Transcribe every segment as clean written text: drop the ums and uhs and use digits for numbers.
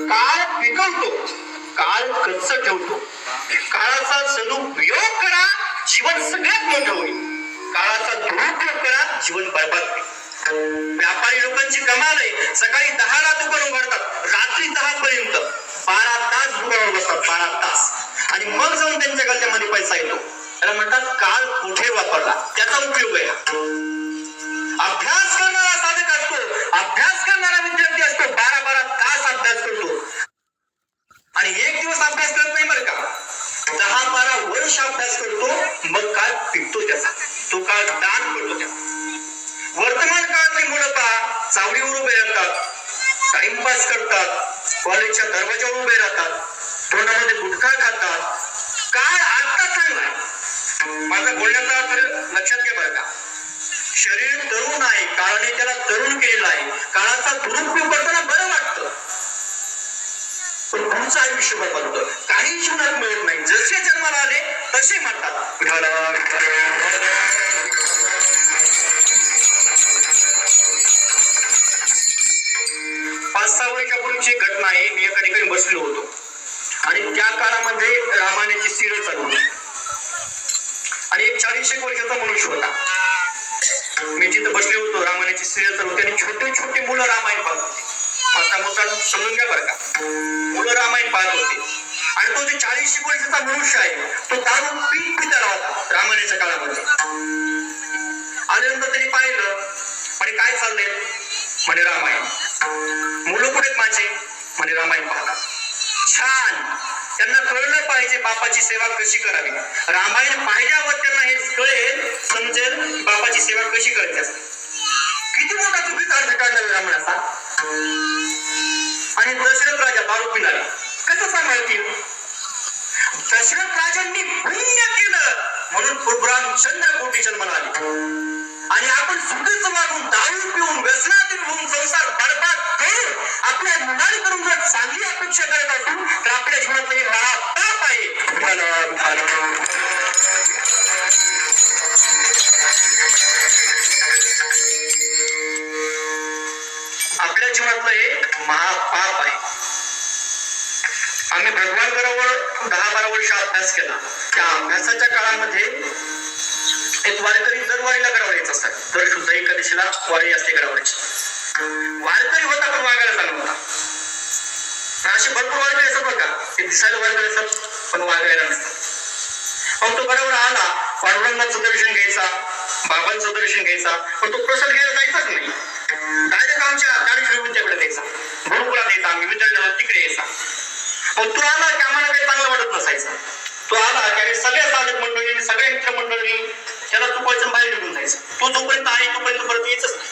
काळ पिकवतो, काळ कच्च ठेवतो. काळाचा सदुपयोग करा, जीवन सगळ्यात मोठं होईल. काळाचा दुरुपयोग करा, जीवन बरबाद होईल. व्यापारी लोकांची कमाल आहे, सकाळी 10ला दुकान उघडतात, रात्री 10 पर्यंत 12 तास दुकानावर बसतात, 12 तास. आणि मग जाऊन त्यांच्या गल्ल्यामध्ये पैसा येतो. त्याला म्हणतात काळ कुठे वापरला, त्याचा उपयोग आहे. अभ्यास करणारा साधक असतो, अभ्यास करणारा विद्यार्थी असतो, 12-12 तास अभ्यास करतो. आणि एक दिवस अभ्यास करत नाही बरं का, 10-12 वर्ष अभ्यास करतो. मग काळ पिकतो त्याचा, तो काळ दान करतो त्याचा. वर्तमान काळातली मुलं पहा, चावडीवर उभे राहतात, टाइमपास करतात, कॉलेजच्या दरवाजावर उभे राहतात, तोंडामध्ये गुटखा खातात. काळ आता चांगला आहे. माझा बोलण्याचा अर्थ लक्षात घ्या बरं का. शरीर तरुण आहे, काळाने त्याला तरुण केलेलं आहे. काळाचा दुरुपयोग करताना बरं वाटतं, पण तुमचं आयुष्य बदलतं. काही जीवनात मिळत नाही. जसे जन्माला आले तसे म्हणतात विठाला. 5-6 वर्षापूर्वीची घटना आहे. मी एका ठिकाणी बसलो होतो आणि त्या काळामध्ये रामायणाची सिरियल चालू होती आणि एक 40 वर्षाचा मनुष्य होता. मी जिथं बसले होतो, रामायणाची सिरियल चालू होती आणि छोटे छोटे मुलं रामायण पाहत होते. आता मोठा समजून घ्या बरं का, मुलं रामायण पाहत होते. आणि तो जो 40 वर्षाचा मनुष्य आहे, तो दारू पिता होता रामायणाच्या काळामध्ये. आल्यानंतर त्यांनी पाहिलं, म्हणे काय चाललंय, म्हणे रामायण. मुलं कुठे माझे, म्हणे रामायण पाहतात. छान, त्यांना कळलं पाहिजे बापाची सेवा कशी करावी. रामायण पाहिल्यावर त्यांना हे कळेल, समजेल बापाची सेवा कशी करायची असते. किती मोठा चुकीचा अर्थ काढला रामायणाचा. आणि दशरथ राजा दारू पिणारे कसं सांभाळतील. दशरथ राजांनी पुण्य केलं म्हणून प्रभुराम चंद्रकोटी जन्माला आले. आणि आपण चुकीचं वागून, दारू पिऊन, व्यसनातील होऊन, संसार बरबाद करून, आपल्या मुलांकडून जर चांगली अपेक्षा करत असू तर आपल्या जीवनातलं हे महापाप आहे. आपल्या जीवनातलं हे महापाप आहे. आम्ही भगवान गडावर 10-12 वर्ष अभ्यास केला. त्या अभ्यासाच्या काळामध्ये एक वारकरी दर वारीला गडावर यायचा असतात. दर शुद्ध एकादशीला वारी असते गडावरची. वारकरी होता पण वागायला चालू होता. असे भरपूर वारकरी असतात बघा, ते दिसायला वारकरी असतात पण वागायला नसतात. मग तो गडावर आला, पांडुरंगाचं दर्शन घ्यायचा, बाबांचं दर्शन घ्यायचा, पण तो प्रसाद घ्यायला जायचाच नाही. डायरेक्ट आमच्या ज्ञानेश्वरी विद्यापीठात द्यायचा, गुरुकुलात द्यायचा, आम्ही विद्यार्थ्याला तिकडे यायचा. मग तो आला की आम्हाला काही चांगलं वाटत नसायचं. तो आला की सगळ्या साधक मंडळींनी, सगळ्या मित्र मंडळींनी त्याला चुकवायचं, बाहेर निघून जायचं. तो जोपर्यंत आहे तोपर्यंत परत यायचंच नाही.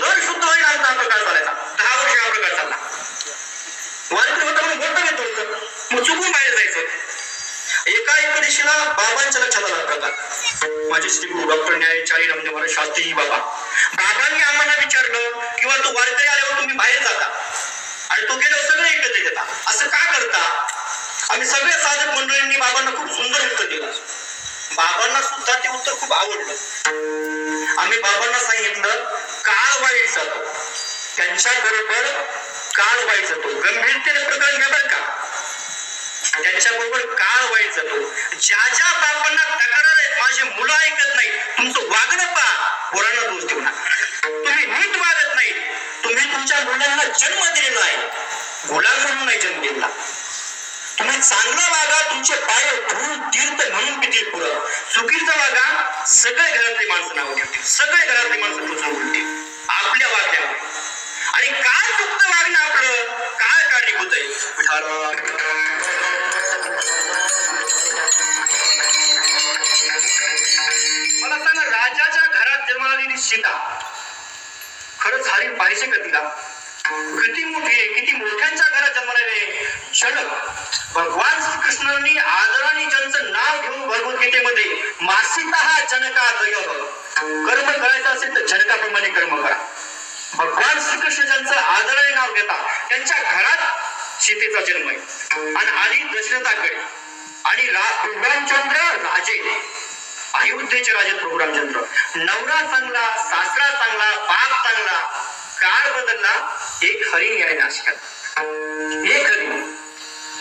तर शुद्ध होईल हा प्रकार चालायचा. 10 वर्ष हा प्रकार चालला. वारकरी होता म्हणून बोलता येत होतं, मग चुकून बाहेर जायचं. एका एकादशीला बाबांच्या लक्षात आला प्रकार. माझे श्री गुरु डॉक्टर न्यायाचार्य रामदेव महाराज शास्त्री बाबा, बाबांनी आम्हाला विचारलं किंवा तो वारकरी आल्यावर तुम्ही बाहेर जाता आणि तो गेल्यावर सगळे एकत्र येतात, असं का करता. आम्ही सगळ्या साधक मंडळींनी बाबांना खूप सुंदर उत्तर दिलं. बाबांना सुद्धा ते उत्तर खूप आवडलं. आम्ही बाबांना सांगितलं काळ वाईट जातो, त्यांच्या बरोबर काळ वाईट जातो. गंभीरतेने प्रकरण घ्या बरं का, त्यांच्या बरोबर काळ वाईट जातो. ज्या ज्या बाबांना तक्रार आहेत, माझे मुलं ऐकत नाही, तुमचं वागणं पहा, पोरांना दोष देऊ नका. तुम्ही नीट वागत नाही, तुम्ही तुमच्या मुलांना जन्म दिलेला आहे, गुलाम म्हणून नाही जन्म दिला. तुम्ही चांगलं वागा, तुमचे पाय धुवून तीर्थ म्हणून पितील पुरं. चुकीचं वागा, सगळे घरातली माणसं नाव ठेवतील, सगळे घरातली माणसं टोचून उलतील आपल्या वागण्यामुळे. आणि काय चुकत वागणं आपलं, काय कारणीभूत आहे. मला सांगा, राजाच्या घरात जन्माला आलेली सीता खरंच हरी पाहिजे का तिला. किती मोठी आहे, किती मोठ्यांच्या घरात जन्माला आले जनक. भगवान श्रीकृष्णांनी आदराने ज्यांचं नाव घेऊन भगवद्गीतेमध्ये मासिता हा जनका दय, कर्म करायचं असेल तर जनकाप्रमाणे कर्म करा. भगवान श्रीकृष्ण ज्यांचं आदराने नाव घेतात त्यांच्या घरात सीतेचा जन्म आहे. आणि आली दशरथाकडे आणि रामचंद्र राजे. अयोध्येचे राजे प्रभू रामचंद्र, नवरा चांगला, सासरा चांगला, बाप चांगला, काळ बदलला, एक हरिण यायला नाशिकात. एक हरिण